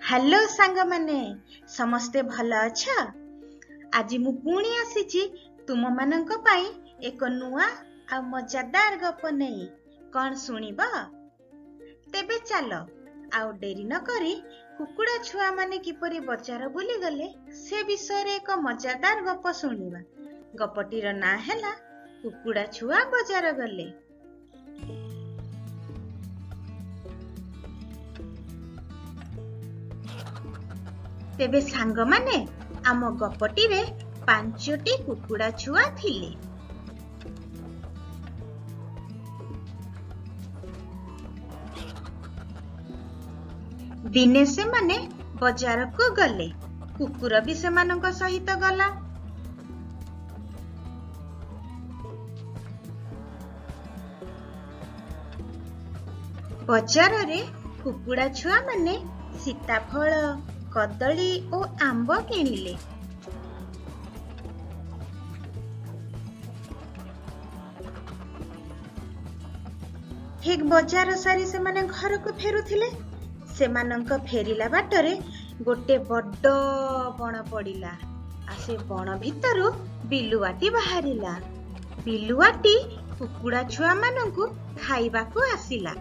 Hello सांग माने समस्ते भल अछ। आज मु पुणी आसीची तुम मानंक पाई एक नुआ आ मजादार गप नहीं कौन सुनिब। तेबे चल आउ डेरी न करी कुकुड़ा छुआ माने किपरि बजार बुली गले से विषय रे एक मजादार गप सुनिबा। गपटीर ना हैला कुकुड़ा छुआ बजार गले। तेबे सांग माने आम गपटी रे 5टी कुकुड़ा छुआ थिले। दिने से माने बाजार को गले, कुकुर भी से मानक सहित गला। बाजार रे कुकुड़ा छुआ माने सीताफल, कदली और आंब किनिले। ठीक बाजार सारी से माने घर को फेरुथिले। से मानक फेरिला बाटरे गोटे बड्ड बण पड़िला। आ से बण भितरु बिलुआटी बाहरिला। बिलुआटी कुकुड़ा छुआ मानकु खाइबाकू आसिला।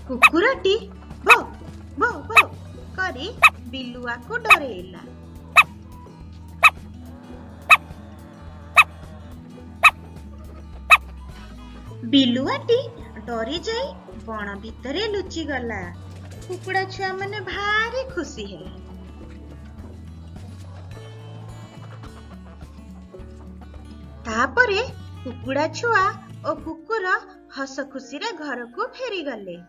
कुकुरटी भो भो भो करी बिलुआ को डरेला। बिलुआटी डरी जाई बण भितरे लुचि गला। कुकुड़ा छुआ माने भारी खुशी है। तापरे कुकुड़ा छुआ और कुकुर हस खुशी रे घर को फेरी गले।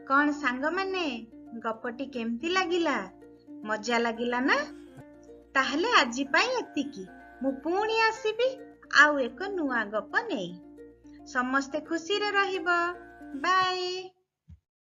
कौन सांग माने गपटी केमती लागिला? मजा लागिला ना? ताहले आजी पाई एतिकी। मु पुणी आसीबी आउ एक नुआ गप नेई। समस्ते खुशी रे रहिबो। बाय।